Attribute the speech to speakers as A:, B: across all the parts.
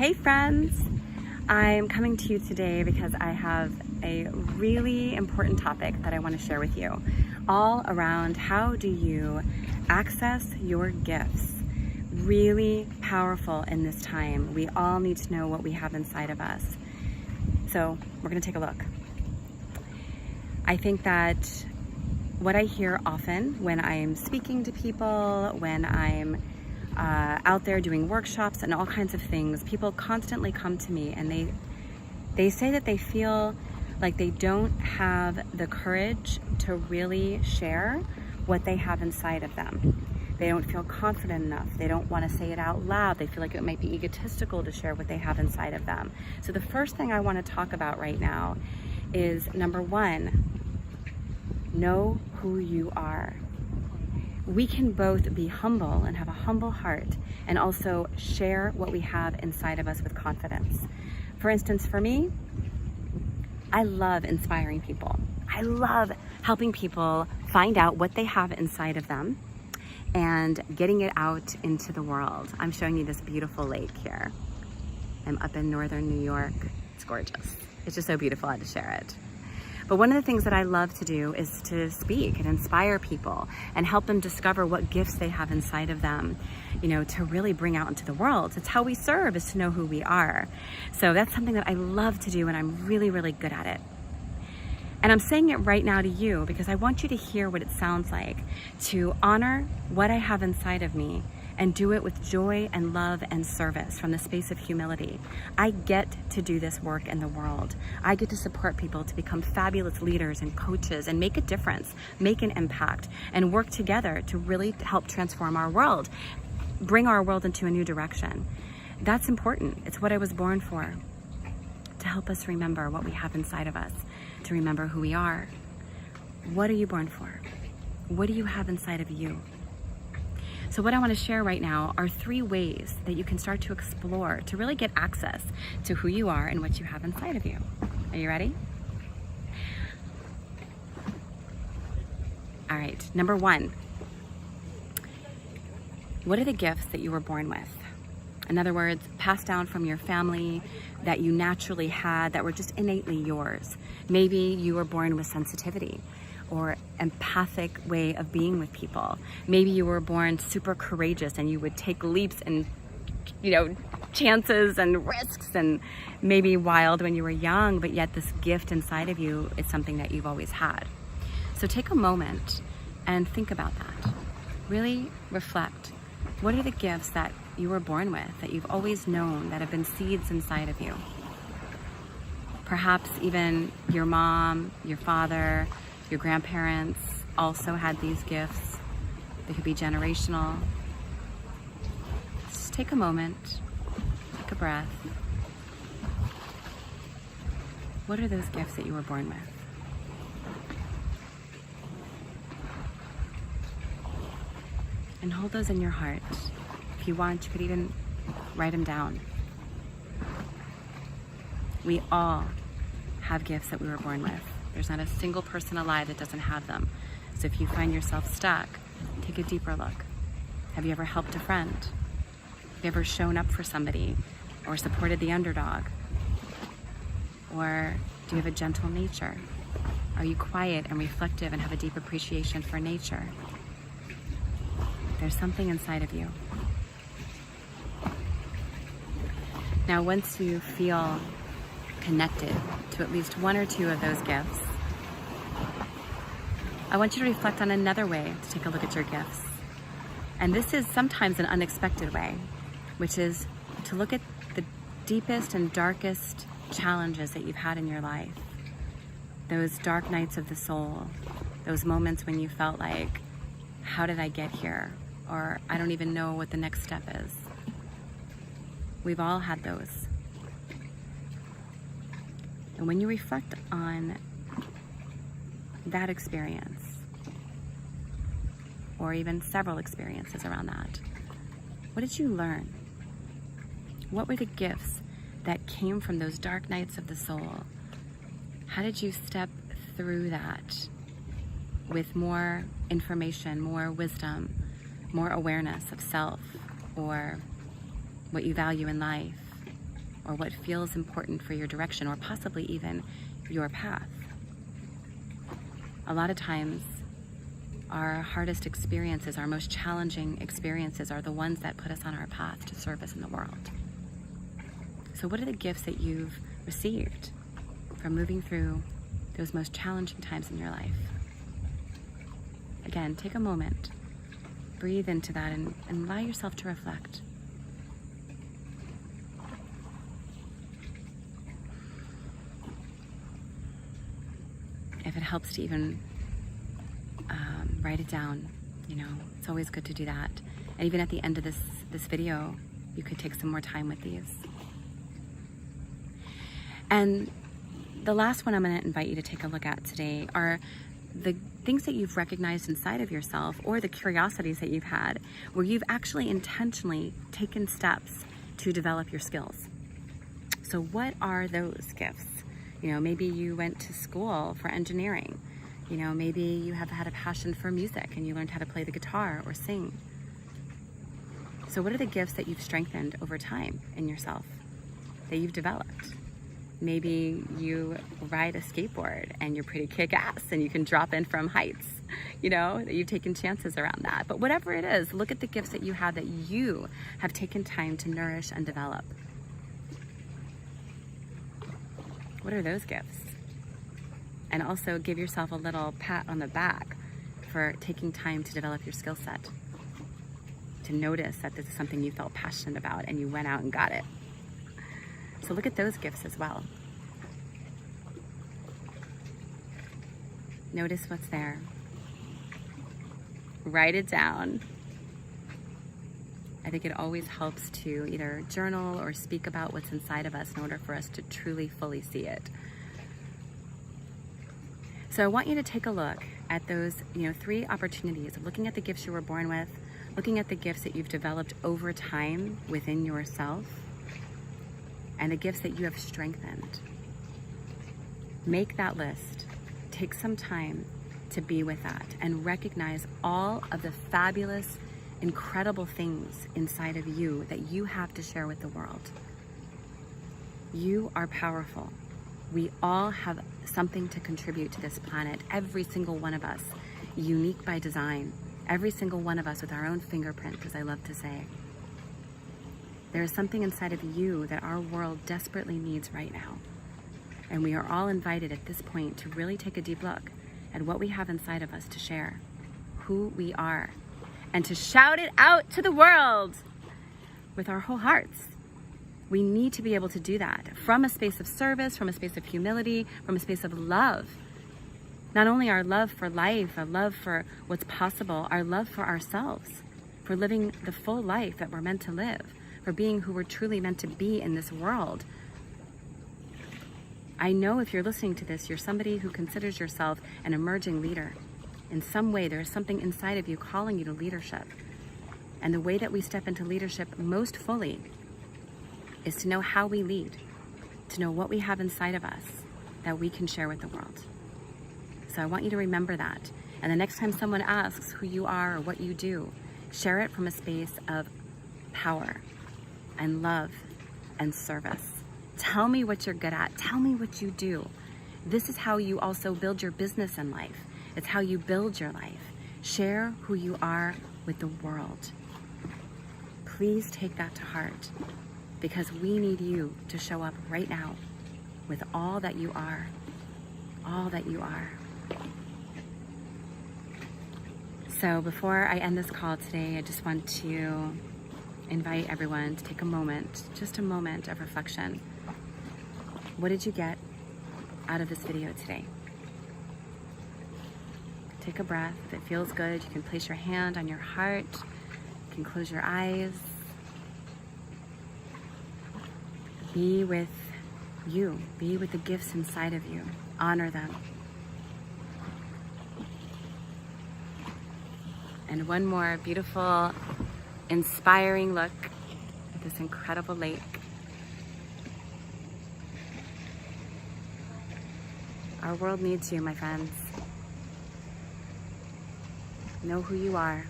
A: Hey friends! I'm coming to you today because I have a really important topic that I want to share with you, all around how do you access your gifts. Really powerful in this time. We all need to know what we have inside of us. So we're going to take a look. I think that what I hear often when I'm speaking to people, when I'm out there doing workshops and all kinds of things, people constantly come to me and they say that they feel like they don't have the courage to really share what they have inside of them. They don't feel confident enough. They don't want to say it out loud. They feel like it might be egotistical to share what they have inside of them. So the first thing I want to talk about right now is, number one, know who you are. We can both be humble and have a humble heart and also share what we have inside of us with confidence. For instance, for me, I love inspiring people. I love helping people find out what they have inside of them and getting it out into the world. I'm showing you this beautiful lake here. I'm up in northern New York. It's gorgeous. It's just so beautiful. I had to share it. But one of the things that I love to do is to speak and inspire people and help them discover what gifts they have inside of them, to really bring out into the world. It's how we serve, is to know who we are. So that's something that I love to do, and I'm really, really good at it. And I'm saying it right now to you because I want you to hear what it sounds like to honor what I have inside of me and do it with joy and love and service from the space of humility. I get to do this work in the world. I get to support people to become fabulous leaders and coaches and make a difference, make an impact, and work together to really help transform our world, bring our world into a new direction. That's important. It's what I was born for, to help us remember what we have inside of us, to remember who we are. What are you born for? What do you have inside of you? So what I want to share right now are 3 ways that you can start to explore to really get access to who you are and what you have inside of you. Are you ready? All right, number 1. What are the gifts that you were born with? In other words, passed down from your family that you naturally had, that were just innately yours. Maybe you were born with sensitivity or empathic way of being with people. Maybe you were born super courageous and you would take leaps and chances and risks, and maybe wild when you were young, but yet this gift inside of you is something that you've always had. So take a moment and think about that. Really reflect. What are the gifts that you were born with, that you've always known, that have been seeds inside of you? Perhaps even your mom, your father, your grandparents also had these gifts. They could be generational. Just take a moment, take a breath. What are those gifts that you were born with? And hold those in your heart. If you want, you could even write them down. We all have gifts that we were born with. There's not a single person alive that doesn't have them. So if you find yourself stuck, take a deeper look. Have you ever helped a friend? Have you ever shown up for somebody or supported the underdog? Or do you have a gentle nature? Are you quiet and reflective and have a deep appreciation for nature? There's something inside of you. Now, once you feel connected to at least 1 or 2 of those gifts, I want you to reflect on another way to take a look at your gifts. And this is sometimes an unexpected way, which is to look at the deepest and darkest challenges that you've had in your life. Those dark nights of the soul, those moments when you felt like, how did I get here? Or I don't even know what the next step is. We've all had those. And when you reflect on that experience, or even several experiences around that, what did you learn? What were the gifts that came from those dark nights of the soul? How did you step through that with more information, more wisdom, more awareness of self or what you value in life? or what feels important for your direction, or possibly even your path. A lot of times, our hardest experiences, our most challenging experiences are the ones that put us on our path to service in the world. So what are the gifts that you've received from moving through those most challenging times in your life? Again, take a moment, breathe into that, and allow yourself to reflect. If it helps to even write it down, it's always good to do that. And even at the end of this video, you could take some more time with these. And the last one I'm going to invite you to take a look at today are the things that you've recognized inside of yourself, or the curiosities that you've had where you've actually intentionally taken steps to develop your skills. So what are those gifts? Maybe you went to school for engineering. Maybe you have had a passion for music and you learned how to play the guitar or sing. So what are the gifts that you've strengthened over time in yourself, that you've developed? Maybe you ride a skateboard and you're pretty kick-ass and you can drop in from heights, that you've taken chances around that. But whatever it is, look at the gifts that you have taken time to nourish and develop. What are those gifts? And also give yourself a little pat on the back for taking time to develop your skill set, to notice that this is something you felt passionate about and you went out and got it. So look at those gifts as well. Notice what's there. Write it down. I think it always helps to either journal or speak about what's inside of us in order for us to truly, fully see it. So I want you to take a look at those, 3 opportunities of looking at the gifts you were born with, looking at the gifts that you've developed over time within yourself, and the gifts that you have strengthened. Make that list. Take some time to be with that and recognize all of the fabulous, incredible things inside of you that you have to share with the world. You are powerful. We all have something to contribute to this planet, every single one of us, unique by design, every single one of us with our own fingerprint, as I love to say. There is something inside of you that our world desperately needs right now. And we are all invited at this point to really take a deep look at what we have inside of us to share, who we are, and to shout it out to the world with our whole hearts. We need to be able to do that from a space of service, from a space of humility, from a space of love. Not only our love for life, our love for what's possible, our love for ourselves, for living the full life that we're meant to live, for being who we're truly meant to be in this world. I know if you're listening to this, you're somebody who considers yourself an emerging leader. In some way, there's something inside of you calling you to leadership. And the way that we step into leadership most fully is to know how we lead, to know what we have inside of us that we can share with the world. So I want you to remember that. And the next time someone asks who you are or what you do, share it from a space of power and love and service. Tell me what you're good at. Tell me what you do. This is how you also build your business in life. It's how you build your life. Share who you are with the world. Please take that to heart, because we need you to show up right now with all that you are. All that you are. So before I end this call today, I just want to invite everyone to take a moment, just a moment of reflection. What did you get out of this video today? Take a breath. If it feels good, you can place your hand on your heart. You can close your eyes. Be with you. Be with the gifts inside of you. Honor them. And one more beautiful, inspiring look at this incredible lake. Our world needs you, my friends. Know who you are.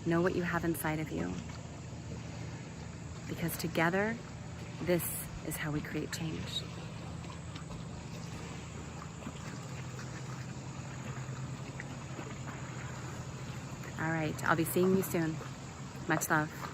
A: Know what you have inside of you. Because together, This is how we create change. All right, I'll be seeing you soon. Much love.